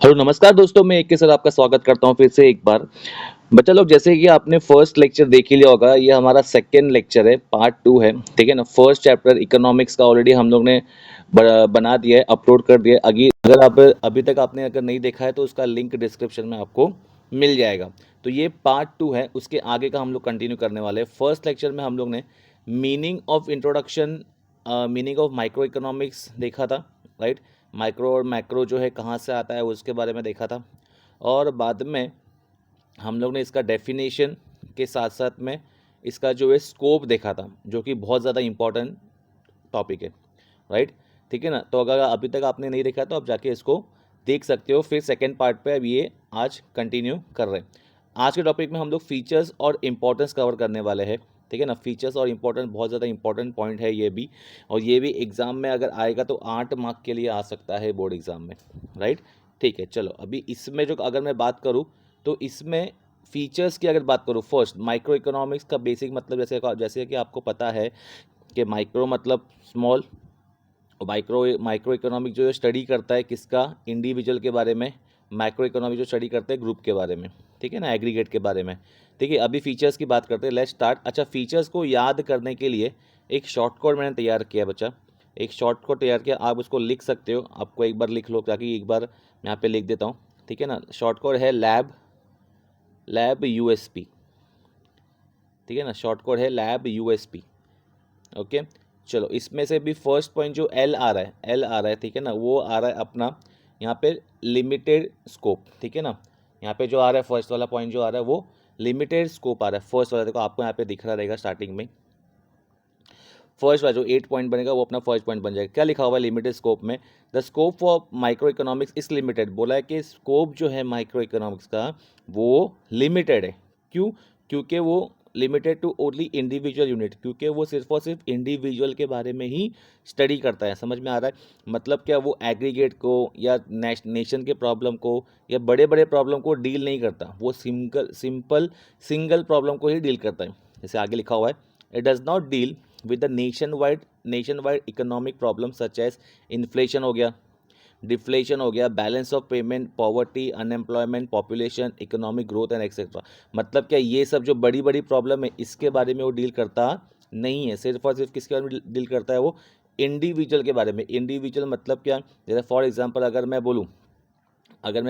Hello नमस्कार दोस्तों, मैं एक के साथ आपका स्वागत करता हूँ फिर से एक बार। बच्चा लोग, जैसे कि आपने फर्स्ट लेक्चर देख ही लिया होगा, ये हमारा सेकंड लेक्चर है, पार्ट 2 है। ठीक है ना। फर्स्ट चैप्टर इकोनॉमिक्स का ऑलरेडी हम लोग ने बना दिया है, अपलोड कर दिया है। अगर आप अभी तक आपने अगर नहीं देखा है तो उसका लिंक डिस्क्रिप्शन में आपको मिल जाएगा। तो ये पार्ट 2 है, उसके आगे का हम लोग कंटिन्यू करने वाले हैं। फर्स्ट लेक्चर में हम लोग ने meaning of introduction, meaning of micro economics देखा था, राइट। माइक्रो और मैक्रो जो है कहाँ से आता है उसके बारे में देखा था। और बाद में हम लोग ने इसका डेफिनेशन के साथ साथ में इसका जो है स्कोप देखा था, जो कि बहुत ज़्यादा इम्पॉर्टेंट टॉपिक है, राइट। ठीक है ना। तो अगर अभी तक आपने नहीं देखा तो आप जाके इसको देख सकते हो। फिर सेकेंड पार्ट पे अब ये आज कंटिन्यू कर रहे हैं। आज के टॉपिक में हम लोग फीचर्स और इम्पोर्टेंस कवर करने वाले हैं। ठीक है ना। फीचर्स और इम्पोर्टेंस बहुत ज़्यादा इंपॉर्टेंट पॉइंट है ये भी। और ये भी एग्ज़ाम में अगर आएगा तो 8 मार्क के लिए आ सकता है बोर्ड एग्ज़ाम में, राइट। ठीक है, चलो अभी इसमें जो अगर मैं बात करूँ तो इसमें फीचर्स की अगर बात करूँ, फर्स्ट माइक्रो इकोनॉमिक्स का बेसिक मतलब जैसे कि आपको पता है कि माइक्रो मतलब स्मॉल, माइक्रो माइक्रो इकोनॉमिक जो स्टडी करता है किसका, इंडिविजुअल के बारे में। माइक्रो इकोनॉमिक जो स्टडी करते हैं ग्रुप के बारे में, ठीक है ना, एग्रीगेट के बारे में। ठीक है, अभी फीचर्स की बात करते हैं, लेट्स स्टार्ट। अच्छा, फीचर्स को याद करने के लिए एक शॉर्ट कोड मैंने तैयार किया बच्चा। एक शॉर्ट कोड तैयार किया, आप उसको लिख सकते हो। आपको एक बार लिख लो, ताकि एक बार मैं यहाँ पे लिख देता हूँ। ठीक है ना। शॉर्ट कोड है लैब यूएसपी। ठीक है ना। शॉर्ट कोड है लैब यूएसपी। ओके। चलो, इसमें से भी फर्स्ट पॉइंट जो एल आ रहा है, ठीक है ना, वो आ रहा है अपना यहाँ पे लिमिटेड स्कोप। ठीक है ना। यहाँ पे जो आ रहा है फर्स्ट वाला पॉइंट जो आ रहा है वो लिमिटेड स्कोप आ रहा है। फर्स्ट वाला देखो, आपको यहाँ पे दिख रहा रहेगा स्टार्टिंग में। फर्स्ट वाला जो 8 पॉइंट बनेगा वो अपना फर्स्ट पॉइंट बन जाएगा। क्या लिखा हुआ है लिमिटेड स्कोप में? The scope for micro economics is limited. बोला है कि स्कोप जो है माइक्रो इकोनॉमिक्स का वो लिमिटेड है। क्यों? क्योंकि वो limited to only individual unit, क्योंकि वो सिर्फ और सिर्फ इंडिविजुअल के बारे में ही स्टडी करता है। समझ में आ रहा है? मतलब क्या, वो एग्रीगेट को या नेशन के प्रॉब्लम को या बड़े बड़े प्रॉब्लम को डील नहीं करता। वो सिंगल प्रॉब्लम को ही डील करता है। जैसे आगे लिखा हुआ है, it does not deal with the nation wide economic problem such as inflation हो गया, डिफ्लेशन हो गया, balance of payment, poverty, unemployment, population, economic growth and etcetera. मतलब क्या, ये सब जो बड़ी बड़ी प्रॉब्लम है इसके बारे में वो डील करता नहीं है। सिर्फ और सिर्फ किसके बारे में डील करता है? वो इंडिविजुअल के बारे में। इंडिविजुअल मतलब क्या? जैसे फॉर एग्जांपल अगर मैं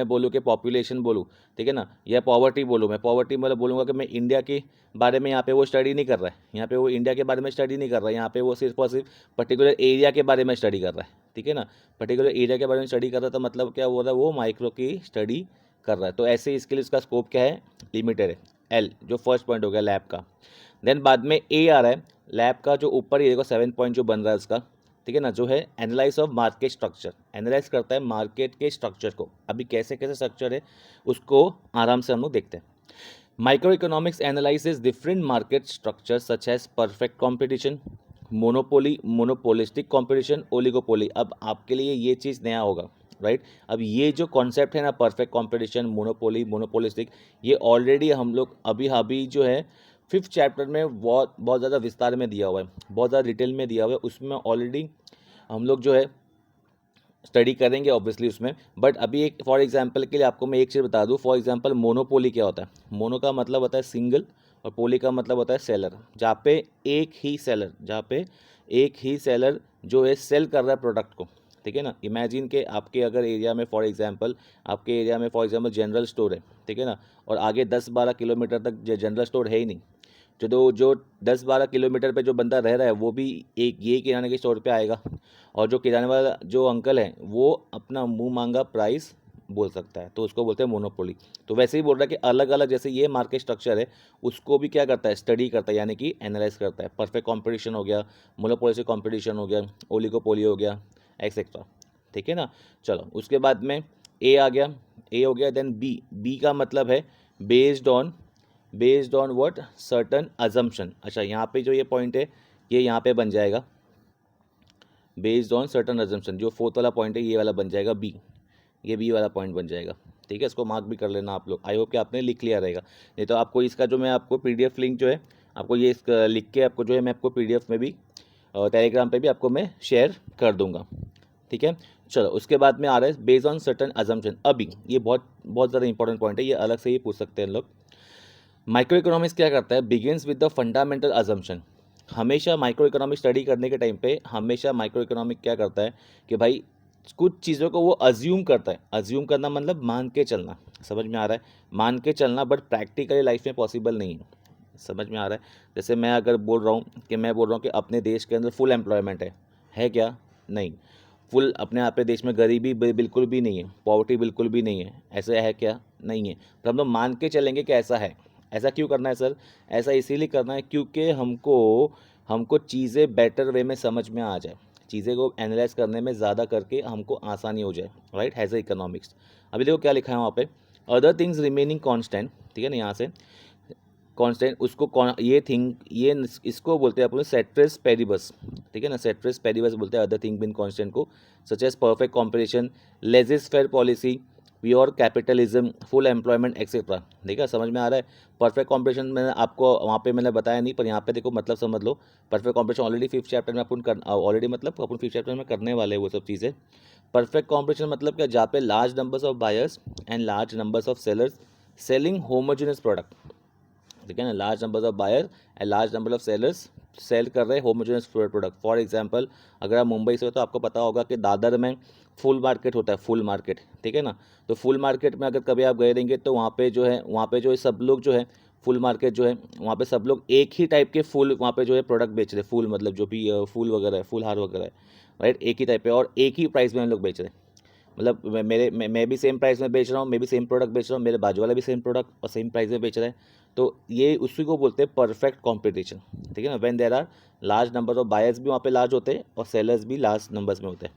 बोलूँ कि पॉपुलेशन बोलूँ, ठीक है ना, या पॉवर्टी बोलूँ, मैं पॉवर्टी मतलब बोलूँगा कि मैं इंडिया के बारे में यहाँ पे वो स्टडी नहीं कर रहा है। यहाँ पे वो इंडिया के बारे में स्टडी नहीं कर रहा है। यहाँ पे वो सिर्फ और सिर्फ पर्टिकुलर एरिया के बारे में स्टडी कर रहा है। ठीक है ना। पर्टिकुलर एरिया के बारे में स्टडी कर रहा है, तो मतलब क्या हो रहा है, वो माइक्रो की स्टडी कर रहा है। तो ऐसे इसके लिए इसका स्कोप क्या है? लिमिटेड है। एल जो फर्स्ट पॉइंट हो गया लैब का। देन बाद में ए आ रहा है लैब का, जो ऊपर ही देखो 7 पॉइंट जो बन रहा है उसका। ठीक है ना, जो है analyse of market structure. Analyse करता है मार्केट के स्ट्रक्चर को। अभी कैसे कैसे स्ट्रक्चर है उसको आराम से हम लोग देखते हैं। Micro economics analyses different market structure such as perfect competition, monopoly, monopolistic competition, oligopoly. अब आपके लिए ये चीज़ नया होगा, राइट। अब ये जो कॉन्सेप्ट है ना, परफेक्ट कंपटीशन, मोनोपोली, मोनोपोलिस्टिक, ये ऑलरेडी हम लोग अभी अभी जो है फिफ्थ चैप्टर में बहुत बहुत ज़्यादा विस्तार में दिया हुआ है, बहुत ज़्यादा डिटेल में दिया हुआ है। उसमें ऑलरेडी हम लोग जो है स्टडी करेंगे ऑब्वियसली उसमें। बट अभी एक फॉर एग्जांपल के लिए आपको मैं एक चीज़ बता दूं। फॉर एग्जांपल मोनोपोली क्या होता है? मोनो का मतलब होता है सिंगल, और पोली का मतलब होता है सेलर। जहाँ पे एक ही सेलर जो है सेल कर रहा है प्रोडक्ट को। ठीक है ना। इमेजिन के आपके अगर एरिया में फॉर एग्जांपल जनरल स्टोर है, ठीक है ना, और आगे 10-12 किलोमीटर तक जनरल स्टोर है ही नहीं। जो 10-12 किलोमीटर पे जो बंदा रह रहा है वो भी एक ये किराने के स्टोर पे आएगा, और जो किराने वाला जो अंकल है वो अपना मुंह मांगा प्राइस बोल सकता है, तो उसको बोलते हैं मोनोपोली। तो वैसे ही बोल रहा है कि अलग अलग जैसे ये मार्केट स्ट्रक्चर है, उसको भी क्या करता है? स्टडी करता है, यानी कि एनालाइज करता है। परफेक्ट कंपटीशन हो गया, मोनोपोली से कंपटीशन हो गया, ओलिगोपोली हो गया, एक्सेट्रा। ठीक है ना। चलो, उसके बाद में ए आ गया, ए हो गया। देन बी का मतलब है based on what, certain assumption. अच्छा, यहाँ पे जो ये पॉइंट है ये यहाँ पे बन जाएगा बेस्ड ऑन सर्टन अजम्पशन। जो फोर्थ वाला पॉइंट है ये वाला बन जाएगा बी, ये बी वाला पॉइंट बन जाएगा। ठीक है, इसको मार्क भी कर लेना आप लोग। आई होप कि आपने लिख लिया रहेगा। नहीं तो आपको इसका जो मैं आपको पीडीएफ लिंक जो है आपको ये लिख के आपको जो है मैं आपको पीडीएफ में भी टेलीग्राम पे भी आपको मैं शेयर कर दूंगा। ठीक है। चलो उसके बाद में आ रहा है बेस्ड ऑन सर्टेन अजम्पशन। अभी ये बहुत बहुत ज़्यादा इंपॉर्टेंट पॉइंट है, ये अलग से ही पूछ सकते हैं लोग। माइक्रो इकोनॉमिक्स क्या करता है, begins with the fundamental assumption. हमेशा माइक्रो इकोनॉमिक स्टडी करने के टाइम पे हमेशा माइक्रो इकोनॉमिक क्या करता है कि भाई कुछ चीज़ों को वो अज्यूम करता है। अज्यूम करना मतलब मान के चलना, समझ में आ रहा है, मान के चलना, बट प्रैक्टिकली लाइफ में पॉसिबल नहीं है। समझ में आ रहा है। जैसे मैं अगर बोल रहा हूँ कि अपने देश के अंदर फुल एम्प्लॉयमेंट है क्या? नहीं। फुल अपने यहाँ पे देश में गरीबी बिल्कुल भी नहीं है, पॉवर्टी बिल्कुल भी नहीं है, ऐसा है क्या? नहीं है। पर हम लोग मान के चलेंगे कि ऐसा है। ऐसा क्यों करना है सर? ऐसा इसीलिए करना है क्योंकि हमको हमको चीज़ें बेटर वे में समझ में आ जाए, चीज़ें को एनालाइज करने में ज़्यादा करके हमको आसानी हो जाए, राइट, हैज़ अ इकोनॉमिक्स। अभी देखो क्या लिखा है वहाँ पे, अदर थिंग्स रिमेनिंग कांस्टेंट, ठीक है ना, यहाँ से कांस्टेंट उसको ये थिंग ये इसको बोलते हैं अपन सेट्रेस पेरिबस, ठीक है ना, सेट्रेस पेरिबस बोलते हैं अदर थिंग बिन कांस्टेंट को, such as perfect competition, laissez faire policy, pure capitalism, full employment etcetera. ठीक है, समझ में आ रहा है। परफेक्ट कॉम्पिटिशन मैंने आपको वहाँ पे मैंने बताया नहीं, पर यहाँ पे देखो मतलब समझ लो। Perfect competition already fifth chapter में अपन ऑलरेडी मतलब अपन फिफ्थ चैप्टर में करने वाले हैं वो सब चीज़ें। परफेक्ट कॉम्पिटिशन मतलब क्या, जहाँ पे large numbers of buyers and large numbers of sellers selling homogeneous product, ठीक है ना, large number of buyer and large number of sellers sell कर रहे हैं होमोजेनियस प्रोडक्ट। फॉर एग्जांपल अगर आप मुंबई से हो तो आपको पता होगा कि दादर में फुल मार्केट होता है, फुल मार्केट, ठीक है ना। तो फुल मार्केट में अगर कभी आप गए रहेंगे तो वहाँ पे जो है सब लोग जो है फुल मार्केट जो है वहाँ पे सब लोग एक ही टाइप के फूल वहाँ पे जो है प्रोडक्ट बेच रहे हैं। फूल मतलब जो भी फूल वगैरह है, फूल हार वगैरह है, राइट, एक ही टाइप पे और एक ही प्राइस में हम लोग बेच रहे हैं। मतलब मैं भी सेम प्राइस में बेच रहा हूँ, मैं भी सेम प्रोडक्ट बेच रहा हूँ, मेरे बाजू वाला भी सेम प्रोडक्ट और सेम प्राइस में बेच रहा है। तो ये उसी को बोलते हैं परफेक्ट कॉम्पिटिशन, ठीक है ना। When there are large number of buyers भी वहाँ पे लार्ज होते हैं और सेलर्स भी लार्ज नंबर्स में होते हैं।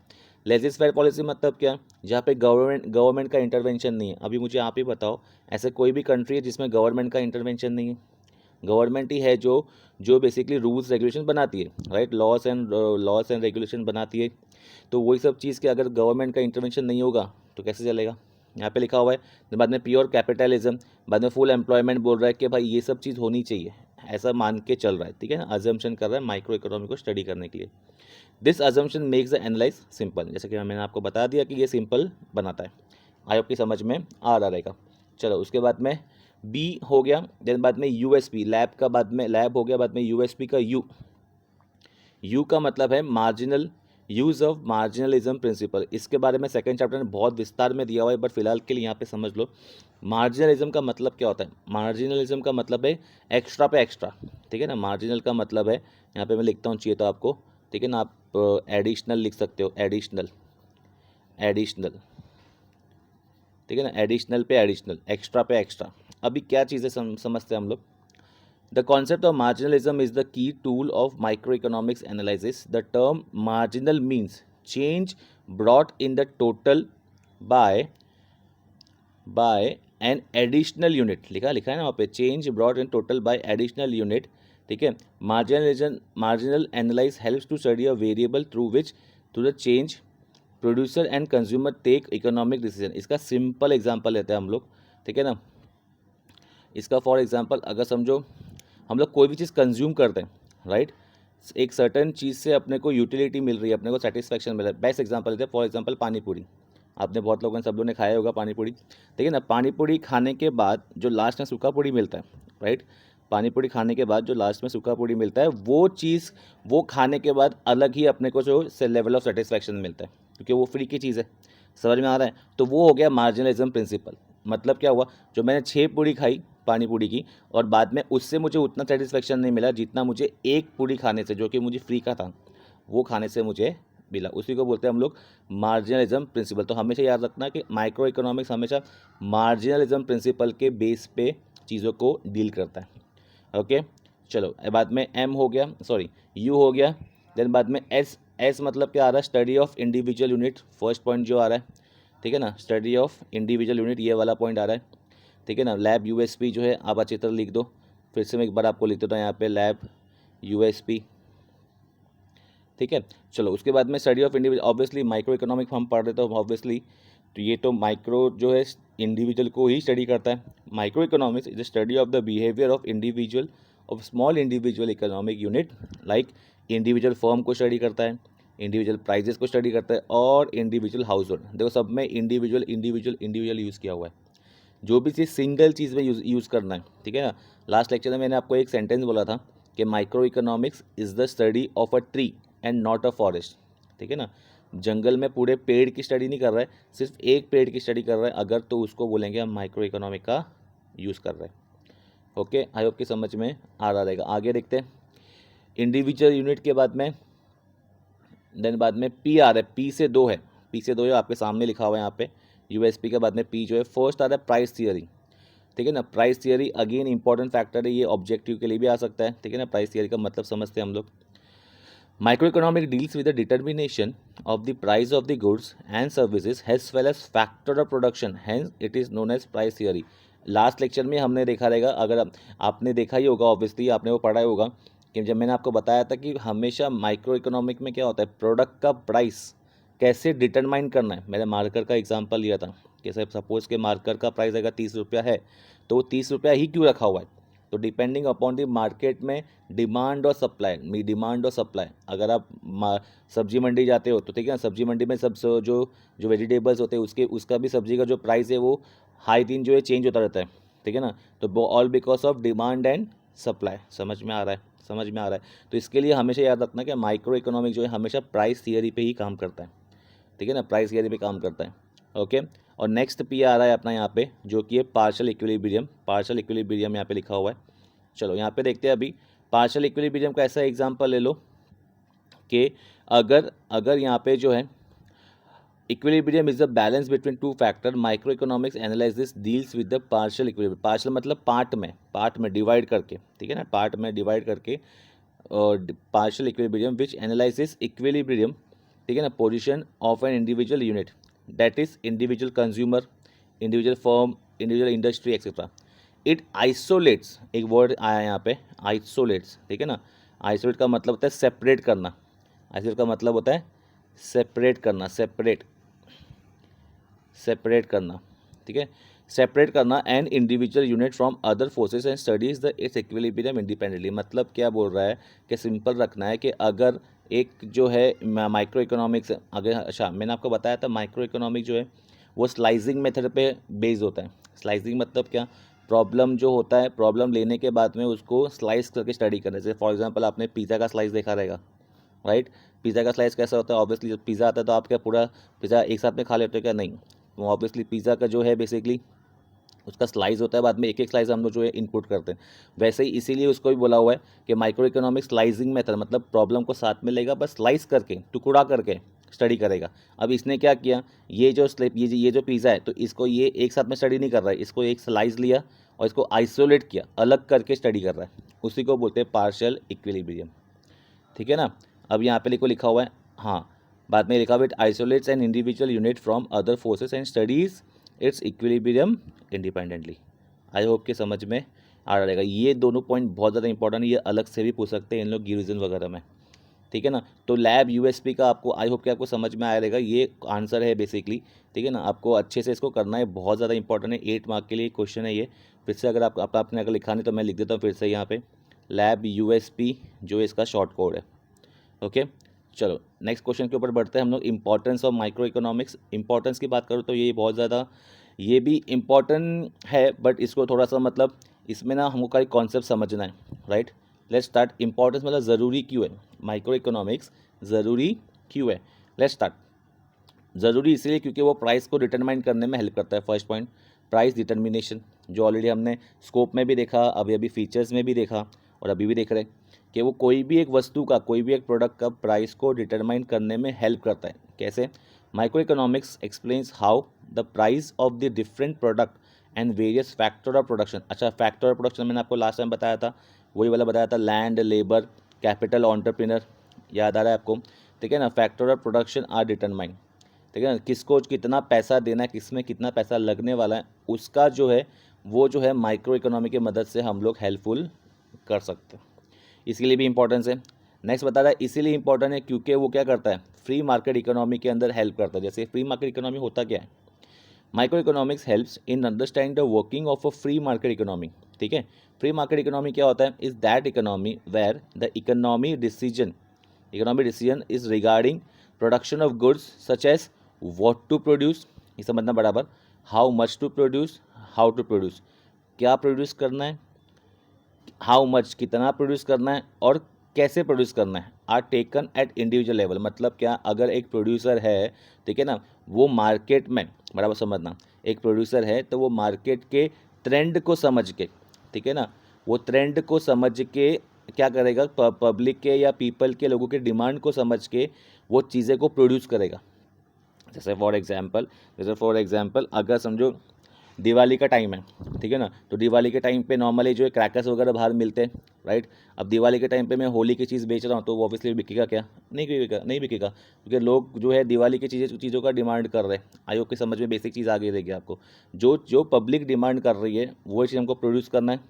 लेजिस फेयर पॉलिसी मतलब क्या, जहाँ पे गवर्नमेंट का इंटरवेंशन नहीं है। अभी मुझे आप ही बताओ, ऐसे कोई भी कंट्री है जिसमें गवर्नमेंट का इंटरवेंशन नहीं है? गवर्नमेंट ही है जो जो बेसिकली रूल्स रेगुलेशन बनाती है, राइट, लॉस एंड रेगुलेशन बनाती है। तो वही सब चीज़ के अगर गवर्नमेंट का इंटरवेंशन नहीं होगा तो कैसे चलेगा? यहाँ पे लिखा हुआ है बाद में प्योर कैपिटलिज्म, बाद में फुल एम्प्लॉयमेंट बोल रहा है कि भाई ये सब चीज़ होनी चाहिए, ऐसा मान के चल रहा है, ठीक है ना, अजम्पशन कर रहा है माइक्रो इकोनॉमी को स्टडी करने के लिए। This assumption makes the analyse simple, जैसे कि मैंने आपको बता दिया कि ये सिंपल बनाता है। आई होप की समझ में आ रहा रहेगा। चलो उसके बाद में बी हो गया, देन बाद में यूएसपी, लैब का बाद में लैब हो गया, बाद में यूएसपी का यू का मतलब है मार्जिनल, यूज़ ऑफ मार्जिनलिज्म प्रिंसिपल। इसके बारे में सेकंड चैप्टर में बहुत विस्तार में दिया हुआ है, बट फिलहाल के लिए यहाँ पे समझ लो मार्जिनलिज्म का मतलब क्या होता है। मार्जिनलिज्म का मतलब है एक्स्ट्रा पे एक्स्ट्रा, ठीक है ना। मार्जिनल का मतलब है, यहाँ पे मैं लिखता हूँ, चाहिए तो आपको, ठीक है ना, आप एडिशनल लिख सकते हो, एडिशनल, एडिशनल, ठीक है ना, एडिशनल पे एडिशनल, एक्स्ट्रा पे एक्स्ट्रा। अभी क्या चीज़ें समझते हैं हम लोग। The concept of marginalism is the key tool of microeconomics analysis. The term marginal means change brought in the total by an additional unit. लिखा है ना वहाँ पे, change brought in total by additional unit, ठीक है। marginal analysis helps to study a variable through the change producer and consumer take economic decision. इसका simple example लेते हैं हम लोग, ठीक है ना। इसका फॉर एग्जांपल अगर समझो हम लोग कोई भी चीज़ कंज्यूम करते हैं, राइट, एक सर्टन चीज़ से अपने को यूटिलिटी मिल रही है, अपने को सेटिस्फैक्शन मिल रहा है। बेस्ट एग्जांपल लेते हैं, फॉर एग्जांपल पानी पूरी। आपने बहुत लोगों ने, सब लोगों ने खाया होगा पानी पूरी, ठीक है ना। पानी पूरी खाने के बाद जो लास्ट में सूखा पूरी मिलता है, राइट, पानी पूरी खाने के बाद जो लास्ट में सूखा पूरी मिलता है, वो चीज़ वो खाने के बाद अलग ही अपने को जो लेवल ऑफ सेटिस्फैक्शन मिलता है, क्योंकि वो फ्री की चीज़ है। समझ में आ रहा है। तो वो हो गया मार्जिनलिज्म प्रिंसिपल। मतलब क्या हुआ, जो मैंने 6 पूरी खाई पानी पूरी की और बाद में उससे मुझे उतना सेटिस्फेक्शन नहीं मिला जितना मुझे एक पूरी खाने से, जो कि मुझे फ्री का था, वो खाने से मुझे मिला। उसी को बोलते हैं हम लोग मार्जिनलिज्म प्रिंसिपल। तो हमेशा याद रखना कि माइक्रो इकोनॉमिक्स हमेशा मार्जिनलिज्म प्रिंसिपल के बेस पे चीज़ों को डील करता है। ओके, चलो बाद में एम हो गया, सॉरी यू हो गया, देन बाद में एस मतलब क्या आ रहा है, study of individual unit. First point जो आ रहा है, ठीक है ना, स्टडी ऑफ इंडिविजुअल यूनिट, ये वाला पॉइंट आ रहा है, ठीक है ना। लैब यूएसपी जो है आप अच्छी तरह लिख दो, फिर से मैं एक बार आपको लिख देता हूँ यहाँ पे लैब यूएसपी, ठीक है। चलो उसके बाद में study of individual, obviously micro economic हम पढ़ रहे तो ऑब्वियसली तो ये तो माइक्रो जो है इंडिविजुअल को ही स्टडी करता है। Micro economics is the study of the behaviour of individual, of small individual economic unit, like individual firm को स्टडी करता है, इंडिविजुअल प्राइजेस को स्टडी करता है और इंडिविजुअल हाउस होल्ड। देखो सब में इंडिविजुअल इंडिविजुअल इंडिविजुअल यूज़ किया हुआ है, जो भी चीज़ सिंगल चीज़ में यूज़ करना है, ठीक है ना। लास्ट लेक्चर में मैंने आपको एक सेंटेंस बोला था कि micro economics is the study of a tree and not a forest, ठीक है ना। जंगल में पूरे पेड़ की स्टडी नहीं कर रहा है, सिर्फ एक पेड़ की स्टडी कर रहा है अगर, तो उसको बोलेंगे हम माइक्रो इकोनॉमिक का यूज़ कर रहे हैं। ओके, आई होप कि समझ में आ रहा रहेगा। आगे देखते हैं इंडिविजुअल यूनिट के बाद में, देन बाद में पी आ रहा है, पी से दो है, पी से दो है आपके सामने लिखा हुआ है यहाँ पे। यूएसपी के बाद में पी जो है, फर्स्ट आ रहा है प्राइस थियरी, ठीक है ना। Price theory again important factor है, ये ऑब्जेक्टिव के लिए भी आ सकता है, ठीक है ना। प्राइस थियरी का मतलब समझते हैं हम लोग। Micro economic deals with the determination of the price of the goods and services has well as factor of production, hence it is known as price theory. Last lecture में हमने देखा रहेगा, अगर आपने देखा ही होगा, ऑब्वियसली आपने वो पढ़ा ही होगा कि जब मैंने आपको बताया था कि हमेशा माइक्रो इकोनॉमिक में क्या होता है, प्रोडक्ट का प्राइस कैसे डिटरमाइन करना है। मैंने मार्कर का एग्जांपल लिया था कि सपोज़ के मार्कर का प्राइस अगर 30 रुपया है, तो वो 30 रुपया ही क्यों रखा हुआ है, तो डिपेंडिंग अपॉन द मार्केट में डिमांड और सप्लाई, डिमांड और सप्लाई। अगर आप सब्जी मंडी जाते हो तो ठीक है ना, सब्जी मंडी में सब जो जो वेजिटेबल्स होते हैं उसका भी सब्जी का जो प्राइस है वो हाई दिन जो है चेंज होता रहता है, ठीक है ना। तो all because of demand and supply. समझ में आ रहा है, समझ में आ रहा है। तो इसके लिए हमेशा याद रखना कि माइक्रो इकोनॉमिक जो है हमेशा प्राइस थियरी पे ही काम करता है, ठीक है ना, प्राइस थियरी पे काम करता है। ओके, और नेक्स्ट पी आ रहा है अपना यहाँ पे, जो कि है पार्शियल इक्विलिब्रियम। पार्शियल इक्विलिब्रियम यहाँ पे लिखा हुआ है। चलो यहाँ पे देखते हैं अभी पार्शियल इक्विलिब्रियम का ऐसा एग्जांपल ले लो कि अगर अगर यहाँ पे जो है equilibrium is the balance between two factor, micro economics analyse this deals with the partial equilibrium. Partial मतलब पार्ट में डिवाइड करके, ठीक है ना, पार्ट में डिवाइड करके, और पार्शियल इक्विलिब्रियम विच एनालाइजेस इक्विलिब्रियम, ठीक है ना, position of an individual unit, that is individual consumer, individual firm, individual industry etcetera. It isolates, एक वर्ड आया यहाँ पे आइसोलेट्स, ठीक है ना। आइसोलेट का मतलब होता है सेपरेट करना, आइसोलेट का मतलब होता है सेपरेट करना, सेपरेट करना, ठीक है, सेपरेट करना an individual unit from other forces and studies the it's equilibrium independently. मतलब क्या बोल रहा है कि सिंपल रखना है कि अगर एक जो है माइक्रो इकोनॉमिक्स, अगर अच्छा मैंने आपको बताया था माइक्रो इकोनॉमिक जो है वो स्लाइसिंग मेथड पे बेस्ड होता है। स्लाइसिंग मतलब क्या, प्रॉब्लम जो होता है, प्रॉब्लम लेने के बाद में उसको स्लाइस करके स्टडी करने से। फॉर एग्जांपल आपने पिज़्ज़ा का स्लाइस देखा रहेगा, राइट। पिज़्ज़ा का स्लाइस कैसा होता है, ऑब्वियसली जब पिज़्ज़ा आता है तो आप क्या पूरा पिज़्ज़ा एक साथ में खा लेते हो क्या, नहीं। वो ऑब्वियसली पिज़्ज़ा का जो है बेसिकली उसका स्लाइस होता है, बाद में एक एक स्लाइस हम लोग जो है इनपुट करते हैं। वैसे ही इसीलिए उसको भी बोला हुआ है कि माइक्रो इकोनॉमिक स्लाइसिंग मेथड, मतलब प्रॉब्लम को साथ में लेगा, बस स्लाइस करके टुकड़ा करके स्टडी करेगा। अब इसने क्या किया, ये जो स्लिप ये जो पिज़्ज़ा है, तो इसको ये एक साथ में स्टडी नहीं कर रहा है, इसको एक स्लाइस लिया और इसको आइसोलेट किया, अलग करके स्टडी कर रहा है, उसी को बोलते हैं पार्शियल इक्विलिब्रियम, ठीक है ना। अब यहाँ पे लिखा हुआ है, हाँ बाद में लिखा हुआ है, it isolates an individual unit from other forces and studies it's equilibrium independently. I hope कि समझ में आ रहेगा। ये दोनों पॉइंट बहुत ज़्यादा इंपॉर्टेंट है, ये अलग से भी पूछ सकते हैं इन लोग गिविजन वगैरह में, ठीक है ना। तो लैब यूएसपी का आपको आई होप कि आपको समझ में आया रहेगा, ये आंसर है बेसिकली, ठीक है ना। आपको अच्छे से इसको करना है, बहुत ज़्यादा इंपॉर्टेंट है, 8 मार्क के लिए क्वेश्चन है ये। फिर से अगर आपने अगर लिखा नहीं तो मैं लिख देता हूँ फिर से यहाँ पे, लैब यूएसपी जो इसका शॉर्ट कोड है। ओके, चलो नेक्स्ट क्वेश्चन के ऊपर बढ़ते हैं हम लोग। Importance of micro economics. Importance की बात करूँ तो ये बहुत ज़्यादा, ये भी इम्पॉर्टेंट है, बट इसको थोड़ा सा मतलब इसमें ना हमको कई कॉन्सेप्ट समझना है, राइट। Let's start. इंपॉर्टेंस मतलब ज़रूरी क्यों है, माइक्रो इकोनॉमिक्स ज़रूरी क्यों है। Let's start. ज़रूरी इसलिए क्योंकि वो प्राइस को डिटरमाइन करने में हेल्प करता है। फर्स्ट पॉइंट, प्राइस डिटर्मिनेशन, जो ऑलरेडी हमने स्कोप में भी देखा, अभी अभी फीचर्स में भी देखा और अभी भी देख रहे हैं कि वो कोई भी एक वस्तु का, कोई भी एक प्रोडक्ट का प्राइस को डिटरमाइन करने में हेल्प करता है। कैसे, micro economics explains how the price of the different product and various factor of production. अच्छा, फैक्टर ऑफ प्रोडक्शन मैंने आपको लास्ट टाइम बताया था, वही वाला बताया था, लैंड, लेबर, कैपिटल, ऑन्टरप्रीनर, याद आ रहा है आपको, ठीक है ना। Factor of production are determine, ठीक है ना, किसको कितना पैसा देना है, किस में कितना पैसा लगने वाला है, उसका जो है वो जो है माइक्रो इकोनॉमी की मदद से हम लोग हेल्पफुल कर सकते हैं। इसके लिए भी इंपॉर्टेंस है। नेक्स्ट बता रहा है इसीलिए इंपॉर्टेंट है क्योंकि वो क्या करता है, फ्री मार्केट इकोनॉमी के अंदर हेल्प करता है। जैसे फ्री मार्केट इकोनॉमी होता क्या है, micro economics helps in understanding the working of a free market economy, ठीक है। फ्री मार्केट इकोनॉमी क्या होता है, is that economy where the economy decision economic decision is regarding production of goods such as what to produce, ये समझना बराबर, how much to produce, how to produce, क्या produce करना है, हाउ मच कितना प्रोड्यूस करना है, और कैसे प्रोड्यूस करना है, are taken at individual level. मतलब क्या, अगर एक प्रोड्यूसर है, ठीक है ना, वो मार्केट में, बराबर समझना, एक प्रोड्यूसर है तो वो मार्केट के ट्रेंड को समझ के, ठीक है ना, वो ट्रेंड को समझ के क्या करेगा, पब्लिक के या पीपल के, लोगों के डिमांड को समझ के वो चीज़ें को प्रोड्यूस करेगा। जैसे फॉर एग्जांपल अगर समझो दिवाली का टाइम है, ठीक है ना, तो दिवाली के टाइम पे नॉर्मली जो है क्रैकर्स वगैरह बाहर मिलते हैं, राइट। अब दिवाली के टाइम पे मैं होली की चीज़ बेच रहा हूँ तो वो ऑब्वियसली बिकेगा क्या, नहीं बिकेगा, क्योंकि लोग जो है दिवाली की चीज़ों का डिमांड कर रहे हैं। आई होप की समझ में बेसिक चीज़ आ गई रहेगी आपको। जो जो पब्लिक डिमांड कर रही है वो चीज़ हमको प्रोड्यूस करना है,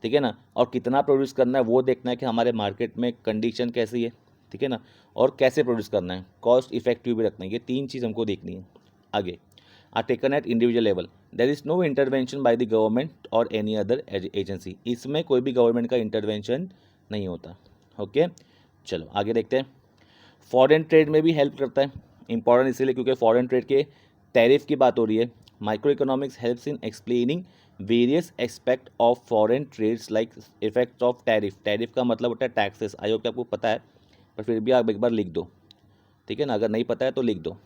ठीक है ना, और कितना प्रोड्यूस करना है वो देखना है कि हमारे मार्केट में कंडीशन कैसी है, ठीक है ना, और कैसे प्रोड्यूस करना है, कॉस्ट इफेक्टिव भी रखना है। ये तीन चीज़ हमको देखनी है। आगे, are taken at individual level, there is no intervention by the government और एनी अदर एजेंसी। इसमें कोई भी गवर्नमेंट का इंटरवेंशन नहीं होता। ओके, चलो आगे देखते हैं। फॉरेन ट्रेड में भी हेल्प करता है, इंपॉर्टेंट इसीलिए क्योंकि फॉरेन ट्रेड के टैरिफ की बात हो रही है। Micro economics helps in explaining various aspect of foreign trades like effect of tariff. Tariff का मतलब होता है टैक्सेस। आई होप कि आपको पता है, पर फिर भी आप एक बार लिख दो, ठीक है ना, अगर नहीं पता है तो लिख दो।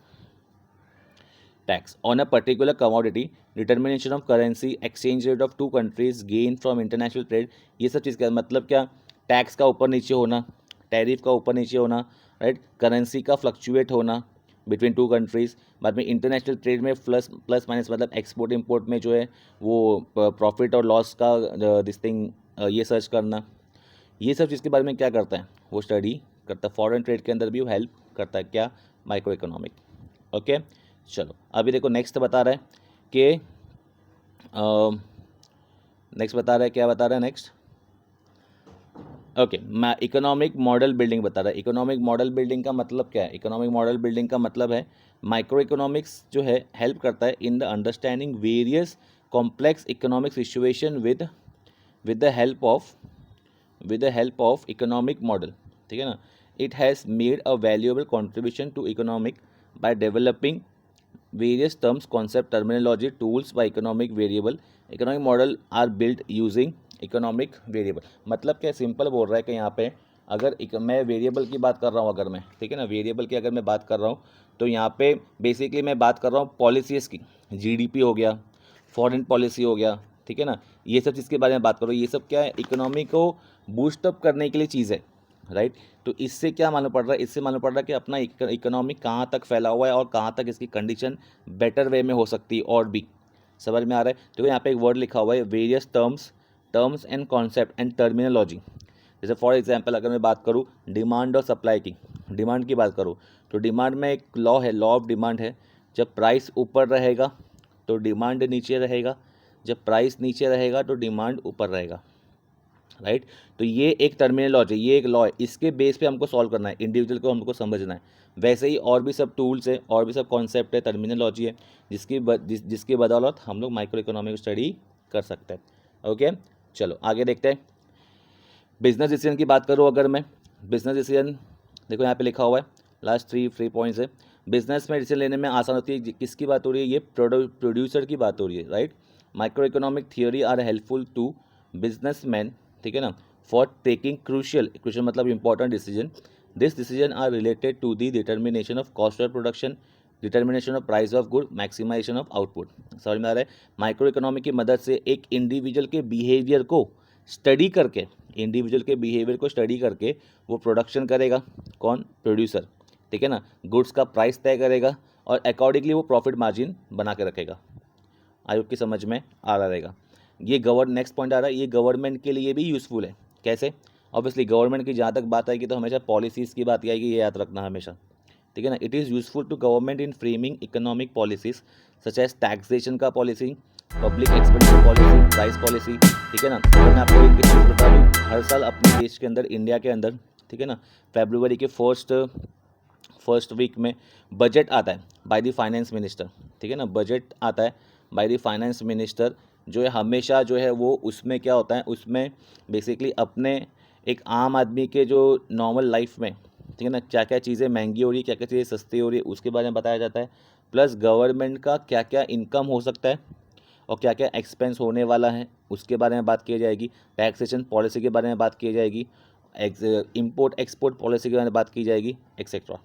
Tax on a particular commodity, determination of currency, exchange rate of two countries, gain from international trade. ये सब चीज़ का मतलब क्या, टैक्स का ऊपर नीचे होना, टैरिफ का ऊपर नीचे होना, राइट, करेंसी का फ्लक्चुएट होना बिटवीन टू कंट्रीज़, बाद में इंटरनेशनल ट्रेड में प्लस प्लस माइनस मतलब एक्सपोर्ट इंपोर्ट में जो है वो प्रॉफिट और लॉस का दिस थिंग ये सर्च करना। ये सब चीज़ के बारे में क्या करता है, वो स्टडी करता है। फॉरेन ट्रेड के अंदर भी वो हेल्प करता है, क्या, माइक्रो इकोनॉमिक। ओके, चलो अभी देखो नेक्स्ट बता रहा है कि नेक्स्ट बता रहा है, क्या बता रहा है नेक्स्ट। ओके, मैं इकोनॉमिक मॉडल बिल्डिंग बता रहा है। इकोनॉमिक मॉडल बिल्डिंग का मतलब क्या है, इकोनॉमिक मॉडल बिल्डिंग का मतलब है माइक्रो इकोनॉमिक्स जो है हेल्प करता है in the understanding various complex economic situation with the help of economic model, ठीक है ना। It has made a valuable contribution to economic by developing various terms, concept, terminology, tools by economic variable. Economic model are built using economic variable। मतलब क्या, simple बोल रहा है कि यहाँ पे अगर मैं वेरिएबल की बात कर रहा हूँ, अगर मैं, ठीक है ना, वेरिएबल की अगर मैं बात कर रहा हूँ तो यहाँ पे बेसिकली मैं बात कर रहा हूँ पॉलिसीज़ की। जीडीपी हो गया, फॉरेन पॉलिसी हो गया, ठीक है ना, ये सब चीज़ के बारे में बात करो। ये सब क्या है, इकोनॉमी को बूस्टअप करने के लिए चीज़ है, राइट। तो इससे क्या मालूम पड़ रहा है, इससे मालूम पड़ रहा है कि अपना इकोनॉमी कहाँ तक फैला हुआ है और कहाँ तक इसकी कंडीशन बेटर वे में हो सकती है और भी। समझ में आ रहा है। तो यहाँ पे एक वर्ड लिखा हुआ है various terms and concept and terminology. जैसे फॉर एग्जांपल अगर मैं बात करूँ डिमांड और सप्लाई की, डिमांड की बात करूँ तो डिमांड में एक लॉ है, लॉ ऑफ डिमांड है। जब प्राइस ऊपर रहेगा तो डिमांड नीचे रहेगा, जब प्राइस नीचे रहेगा तो डिमांड ऊपर रहेगा, राइट। तो ये एक टर्मिनोलॉजी, ये एक लॉ है, इसके बेस पे हमको सॉल्व करना है, इंडिविजुअल को हमको समझना है। वैसे ही और भी सब टूल्स है, और भी सब कॉन्सेप्ट है, टर्मिनोलॉजी है, जिसकी बदौलत हम लोग माइक्रो इकोनॉमिक स्टडी कर सकते हैं। ओके, चलो आगे देखते हैं। बिजनेस डिसीजन की बात करूँ अगर मैं, बिजनेस डिसीजन देखो यहाँ पे लिखा हुआ है, लास्ट थ्री पॉइंट्स है। बिजनेस में डिसीजन लेने में आसान होती है, किसकी बात हो रही है, ये प्रोड्यूसर की बात हो रही है, right. Micro economic theory are helpful to businessman, ठीक है ना, फॉर टेकिंग क्रूशियल मतलब important decision. This decision are related to the determination of cost of production, determination of price of good, maximisation of output. समझ में आ रहा है। Micro economic की मदद से एक इंडिविजुअल के बिहेवियर को स्टडी करके, इंडिविजुअल के बिहेवियर को स्टडी करके वो प्रोडक्शन करेगा, कौन, प्रोड्यूसर, ठीक है ना, गुड्स का प्राइस तय करेगा और अकॉर्डिंगली वो प्रॉफिट मार्जिन बना के रखेगा। आयोग की समझ में आ रहा रहेगा। ये नेक्स्ट पॉइंट आ रहा है, ये गवर्नमेंट के लिए भी यूज़फुल है। कैसे, ऑब्वियसली गवर्नमेंट की जहाँ तक बात आएगी तो हमेशा पॉलिसीज़ की बात आएगी, ये याद रखना हमेशा, ठीक है ना। It is useful to government in framing economic policies such as taxation का policy, public expenditure policy, price policy, ठीक है ना। तो मैं आपको एक चीज़ बता दूँ, हर साल अपने देश के अंदर, इंडिया के अंदर, ठीक है ना, फरवरी के फर्स्ट वीक में बजट आता है बाय द फाइनेंस मिनिस्टर, ठीक है ना, बजट आता है बाय द फाइनेंस मिनिस्टर, जो है हमेशा जो है वो उसमें क्या होता है, उसमें बेसिकली अपने एक आम आदमी के जो नॉर्मल लाइफ में, ठीक है ना, क्या क्या चीज़ें महंगी हो रही है, क्या क्या चीज़ें सस्ती हो रही है, उसके बारे में बताया जाता है। प्लस गवर्नमेंट का क्या क्या इनकम हो सकता है और क्या क्या एक्सपेंस होने वाला है, उसके बारे में बात की जाएगी। टैक्सेशन पॉलिसी के बारे में बात की जाएगी, इंपोर्ट एक्सपोर्ट पॉलिसी के बारे में बात की जाएगी, एक्सेट्रा।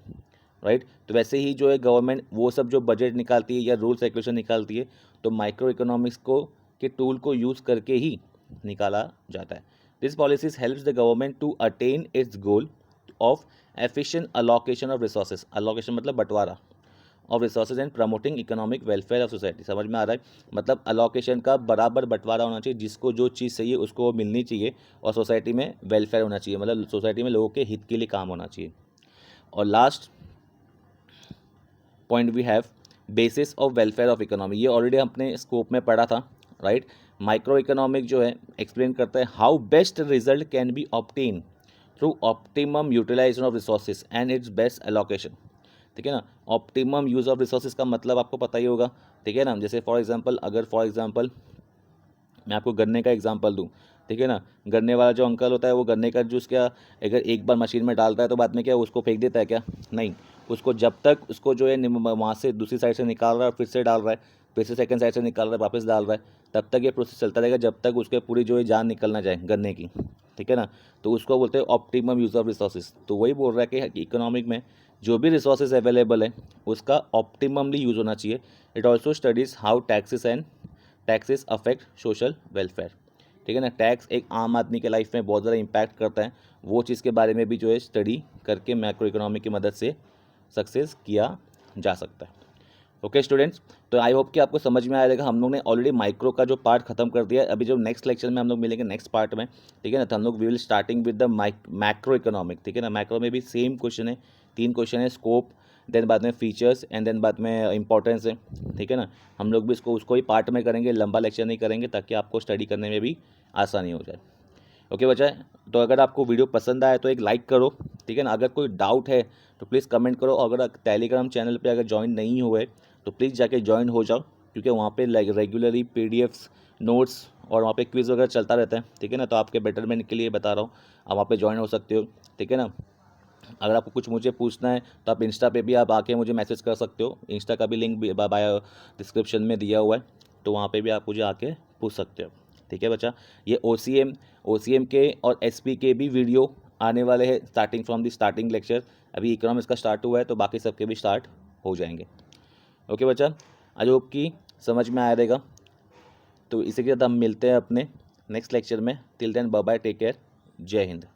राइट। तो वैसे ही जो है गवर्नमेंट वो सब जो बजट निकालती है या रूल्स रेगुलेशन निकालती है, तो माइक्रो इकोनॉमिक्स को के टूल को यूज़ करके ही निकाला जाता है। This policies helps the government to attain its goal of efficient allocation of resources. Allocation मतलब बंटवारा of resources and promoting economic welfare of society. समझ में आ रहा है? मतलब अलोकेशन का बराबर बंटवारा होना चाहिए, जिसको जो चीज़ चाहिए उसको वो मिलनी चाहिए, और सोसाइटी में वेलफेयर होना चाहिए, मतलब सोसाइटी में लोगों के हित के लिए काम होना चाहिए। और last point we have basis of welfare of economy. ये ऑलरेडी अपने स्कोप में पढ़ा था। राइट। माइक्रो इकोनॉमिक जो है एक्सप्लेन करता है how best result can be obtain through optimum utilisation of resources and its best allocation. ठीक है ना। ऑप्टिमम यूज़ ऑफ रिसोर्सेज का मतलब आपको पता ही होगा। ठीक है ना। जैसे फॉर एग्जांपल मैं आपको गन्ने का एग्जांपल दूं। ठीक है ना। गन्ने वाला जो अंकल होता है वो गन्ने का जूस क्या अगर एक बार मशीन में डालता है तो बाद में क्या उसको फेंक देता है क्या? नहीं। उसको जब तक उसको जो है वहाँ से दूसरी साइड से निकाल रहा है, फिर से डाल रहा है, फिर से सेकंड साइड से निकाल रहा है, वापस डाल रहा है, तब तक ये प्रोसेस चलता रहेगा जब तक उसके पूरी जो है जान निकल ना जाए गन्ने की। ठीक है ना। तो उसको बोलते हैं ऑप्टिमम यूज़ ऑफ रिसोर्सेज। तो वही बोल रहा है कि इकोनॉमिक में जो भी रिसोर्सेज अवेलेबल है उसका ऑप्टिममली यूज़ होना चाहिए। It also studies how taxes affect social welfare. ठीक है ना। टैक्स एक आम आदमी के लाइफ में बहुत ज़्यादा इम्पैक्ट करता है, वो चीज़ के बारे में भी जो है स्टडी करके मैक्रो इकोनॉमी की मदद से सक्सेस किया जा सकता है। ओके स्टूडेंट्स, तो आई होप कि आपको समझ में आएगा। हम लोग ने ऑलरेडी माइक्रो का जो पार्ट खत्म कर दिया है। अभी जो नेक्स्ट लेक्चर में हम लोग मिलेंगे नेक्स्ट पार्ट में, ठीक है ना, तो हम लोग we will starting with the macro economic. ठीक है ना। मैक्रो में भी सेम क्वेश्चन है, 3 क्वेश्चन है, स्कोप, देन बाद में फीचर्स एंड देन बाद में इंपॉर्टेंस है। ठीक है ना। हम लोग भी उसको ही पार्ट में करेंगे, लंबा लेक्चर नहीं करेंगे, ताकि आपको स्टडी करने में भी आसानी हो जाए। ओके बच्चा, तो अगर आपको वीडियो पसंद आए तो एक लाइक करो। ठीक है ना। अगर कोई डाउट है तो प्लीज़ कमेंट करो। अगर टेलीग्राम चैनल पे अगर ज्वाइन नहीं हुए तो प्लीज़ जाके ज्वाइन हो जाओ, क्योंकि वहाँ पे रेगुलरली पीडीएफ्स, नोट्स और वहाँ पे क्विज़ वगैरह चलता रहता है। ठीक है ना। तो आपके बेटरमेंट के लिए बता रहा हूँ, आप वहाँ पे ज्वाइन हो सकते हो। ठीक है ना। अगर आपको कुछ मुझे पूछना है तो आप इंस्टा पे भी आप आके मुझे मैसेज कर सकते हो। इंस्टा का भी लिंक बायो डिस्क्रिप्शन में दिया हुआ है, तो वहाँ पे भी आप मुझे आके पूछ सकते हो। ठीक है बच्चा। ये ओ के और एसपी के भी वीडियो आने वाले हैं, starting from the starting lecture. अभी इकोनॉमिक्स का स्टार्ट हुआ है तो बाकी सबके भी स्टार्ट हो जाएंगे। ओके बच्चा, आई होप कि समझ में आया रहेगा। तो इसी के साथ हम मिलते हैं अपने नेक्स्ट लेक्चर में। Till then bye bye, take care, जय हिंद।